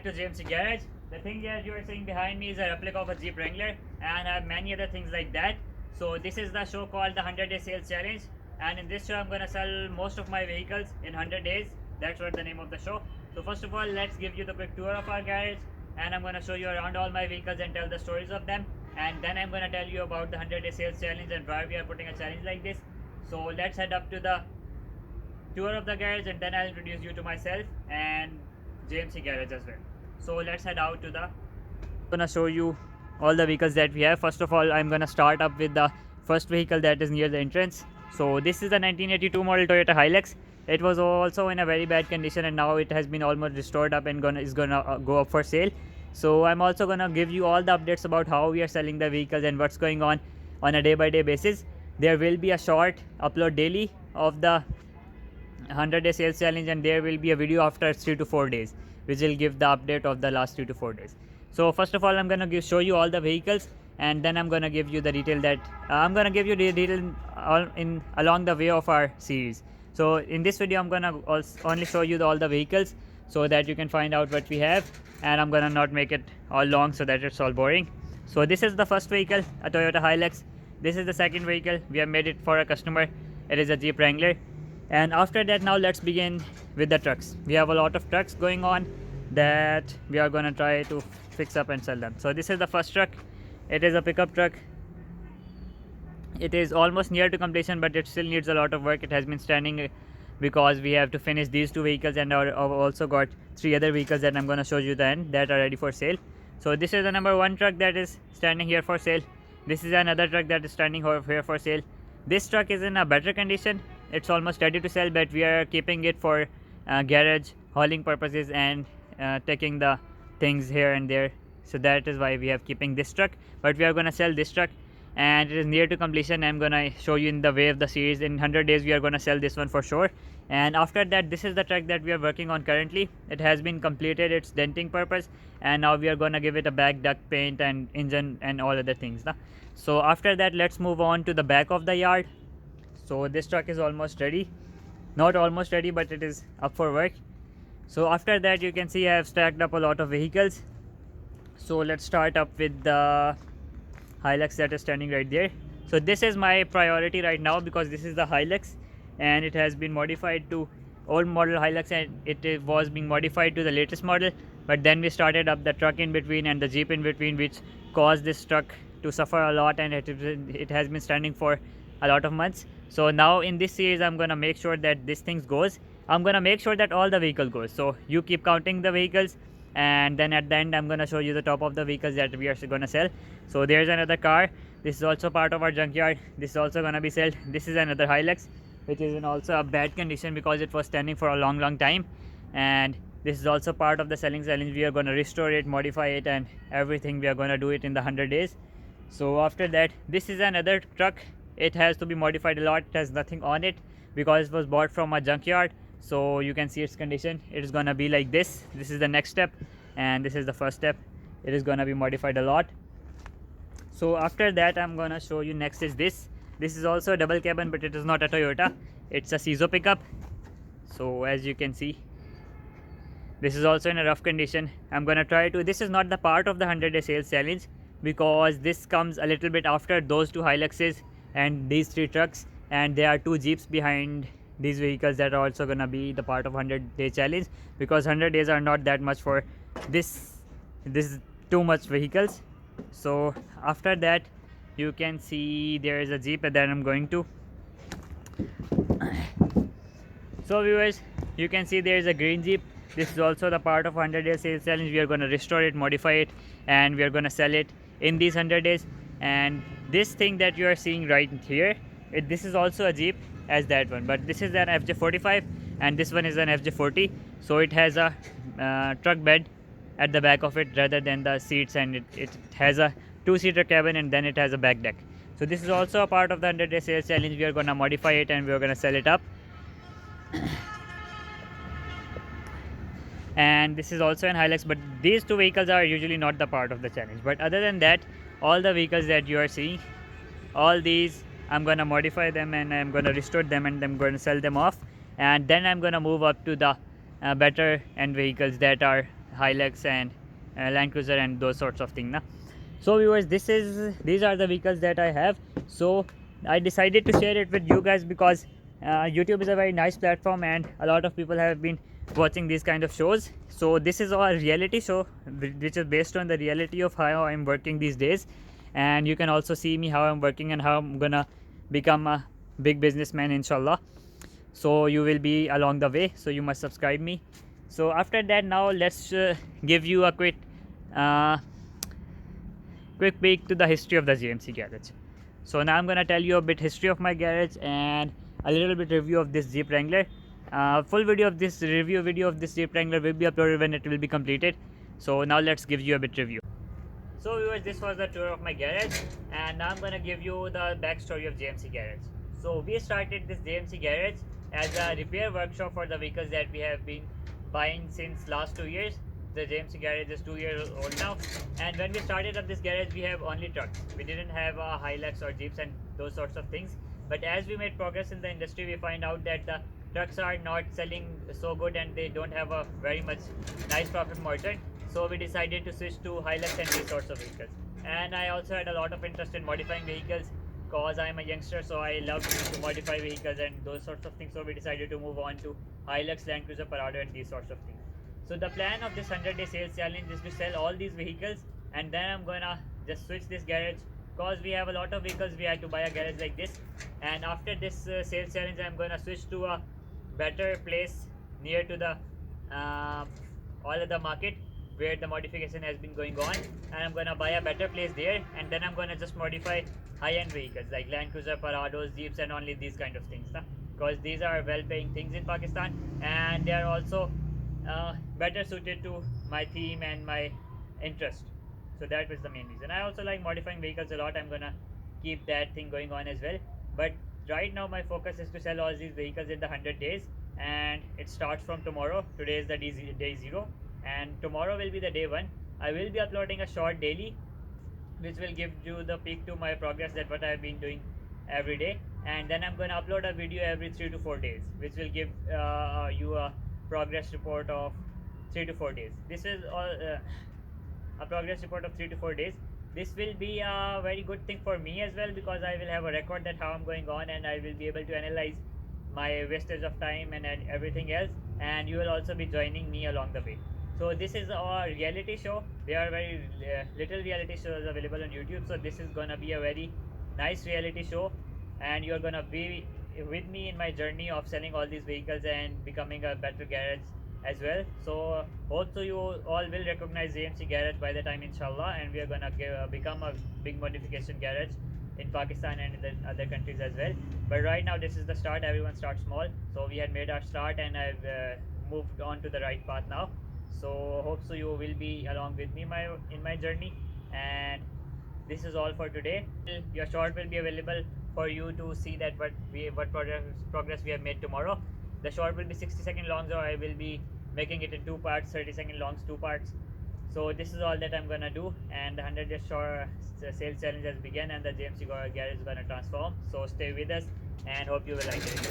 back to JMC Garage. The thing that you are seeing behind me is a replica of a Jeep Wrangler, and I have many other things like that. So this is the show called the 100 Day Sales Challenge, and in this show I'm gonna sell most of my vehicles in 100 days. That's what the name of the show. So first of all, let's give you the quick tour of our garage, and I'm gonna show you around all my vehicles and tell the stories of them. And then I'm gonna tell you about the 100 Day Sales Challenge and why we are putting a challenge like this. So let's head up to the tour of the garage, and then I'll introduce you to myself and JMC Garage as well. So let's head out to the. I'm gonna show you all the vehicles that we have. First of all, I'm gonna start up with the first vehicle that is near the entrance. So this is the 1982 model Toyota Hilux. It was also in a very bad condition, and now it has been almost restored up and is gonna go up for sale. So I'm also gonna give you all the updates about how we are selling the vehicles and what's going on a day-by-day basis. There will be a short upload daily of the 100 Day Sales Challenge, and there will be a video after 3 to 4 days which will give the update of the last 3 to 4 days. So first of all, I'm gonna show you all the vehicles, and then I'm gonna give you the detail that I'm gonna give you the detail in along the way of our series. So in this video I'm gonna only show you all the vehicles so that you can find out what we have, and I'm gonna not make it all long so that it's all boring. So this is the first vehicle, a Toyota Hilux. This is the second vehicle. We have made it for a customer. It is a Jeep Wrangler. And after that, now let's begin with the trucks. We have a lot of trucks going on that we are going to try to fix up and sell them. So this is the first truck. It is a pickup truck. It is almost near to completion, but it still needs a lot of work. It has been standing because we have to finish these two vehicles, and I've also got 3 other vehicles that I'm going to show you then that are ready for sale. So this is the number 1 truck that is standing here for sale. This is another truck that is standing here for sale. This truck is in a better condition. It's almost ready to sell, but we are keeping it for garage hauling purposes and taking the things here and there. So that is why we have keeping this truck, but we are going to sell this truck, and it is near to completion. I'm going to show you in the way of the series. In 100 days we are going to sell this one for sure. And after that, this is the truck that we are working on currently. It has been completed its denting purpose, and now we are going to give it a back duct paint and engine and all other things. So after that, let's move on to the back of the yard. So this truck is almost ready, not almost ready, but it is up for work. So after that, you can see I have stacked up a lot of vehicles. So let's start up with the Hilux that is standing right there. So this is my priority right now because this is the Hilux, and it has been modified to old model Hilux, and it was being modified to the latest model. But then we started up the truck in between and the Jeep in between, which caused this truck to suffer a lot, and it has been standing for a lot of months. So now in this series, I'm gonna make sure that this thing goes. I'm gonna make sure that all the vehicle goes. So you keep counting the vehicles, and then at the end, I'm gonna show you the top of the vehicles that we are gonna sell. So there's another car. This is also part of our junkyard. This is also gonna be sold. This is another Hilux, which is in also a bad condition because it was standing for a long time. And this is also part of the selling challenge. We are gonna restore it, modify it, and everything. We are gonna do it in the 100 days. So after that, this is another truck. It has to be modified a lot. It has nothing on it because it was bought from a junkyard. So you can see its condition. It is gonna be like this. This is the next step, and this is the first step. It is gonna be modified a lot. So after that, I'm gonna show you next is this. This is also a double cabin, but it is not a Toyota. It's a Cizo pickup. So as you can see, this is also in a rough condition. I'm gonna try to. This is not the part of the 100 Day Sales Challenge because this comes a little bit after those 2 Hiluxes and these 3 trucks, and there are 2 Jeeps behind these vehicles that are also gonna be the part of 100 Day Challenge, because 100 days are not that much for this is too much vehicles. So after that, you can see there is a Jeep that I'm going to. So viewers, you can see there is a green Jeep. This is also the part of 100 Day Sales Challenge. We are going to restore it, modify it, and we are going to sell it in these 100 days. And this thing that you are seeing right here, this is also a Jeep as that one, but this is an FJ45 and this one is an FJ40. So it has a truck bed at the back of it rather than the seats, and it has a 2-seater cabin, and then it has a back deck. So this is also a part of the 100 Day Sales Challenge. We are going to modify it and we are going to sell it up. And this is also an Hilux, but these 2 vehicles are usually not the part of the challenge. But other than that, all the vehicles that you are seeing, all these, I'm going to modify them and I'm going to restore them, and I'm going to sell them off. And then I'm going to move up to the better end vehicles that are Hilux and Land Cruiser and those sorts of things. Na? So viewers, these are the vehicles that I have. So I decided to share it with you guys because YouTube is a very nice platform and a lot of people have been watching these kind of shows. So this is our reality show which is based on the reality of how I'm working these days, and you can also see me how I'm working and how I'm gonna become a big businessman inshallah. So you will be along the way, so you must subscribe me. So after that, now let's give you a uh, quick peek to the history of the GMC garage. So now I'm gonna tell you a bit history of my garage and a little bit review of this Jeep Wrangler. Full video of this review video of this Jeep Wrangler will be uploaded when it will be completed. So now let's give you a bit review. So viewers, this was the tour of my garage, and now I'm gonna give you the backstory of JMC Garage. So we started this JMC Garage as a repair workshop for the vehicles that we have been buying since last 2 years. The JMC Garage is 2 years old now, and when we started up this garage, we have only trucks. We didn't have Hilux or Jeeps and those sorts of things. But as we made progress in the industry, we find out that the trucks are not selling so good and they don't have a very much nice profit margin. So we decided to switch to Hilux and these sorts of vehicles. And I also had a lot of interest in modifying vehicles because I'm a youngster, so I love to modify vehicles and those sorts of things. So we decided to move on to Hilux, Land Cruiser, Parado, and these sorts of things. So the plan of this 100-day sales challenge is to sell all these vehicles, and then I'm gonna just switch this garage because we have a lot of vehicles. We had to buy a garage like this, and after this sales challenge, I'm gonna switch to a better place near to the uh, all of the market where the modification has been going on, and I'm gonna buy a better place there, and then I'm gonna just modify high-end vehicles like Land Cruiser, Parados, Jeeps, and only these kind of things, because these are well-paying things in Pakistan, and they are also better suited to my theme and my interest. So that was the main reason. I also like modifying vehicles a lot. I'm gonna keep that thing going on as well. But right now my focus is to sell all these vehicles in the 100 days, and it starts from tomorrow. Today is the day 0, and tomorrow will be the day 1. I will be uploading a short daily which will give you the peek to my progress, that what I've been doing every day, and then I'm going to upload a video every 3 to 4 days which will give you a progress report of 3 to 4 days. This is all a progress report of 3 to 4 days. This will be a very good thing for me as well because I will have a record that how I'm going on, and I will be able to analyze my wastage of time and everything else, and you will also be joining me along the way. So this is a reality show. There are very little reality shows available on YouTube, so this is gonna be a very nice reality show, and you're gonna be with me in my journey of selling all these vehicles and becoming a better garage as well. So hope so you all will recognize AMC garage by the time inshallah, and we are gonna become a big modification garage in Pakistan and in the other countries as well. But right now this is the start. Everyone starts small, so we had made our start, and I've moved on to the right path now. So hope so you will be along with me in my journey, and this is all for today. Your short will be available for you to see that what progress we have made tomorrow. The short will be 60-second long, so I will be making it in 2 parts, 30-second longs, 2 parts. So this is all that I'm gonna do, and the 100-day short sales challenge has begun, and the JMC garage is gonna transform. So stay with us, and hope you will like it.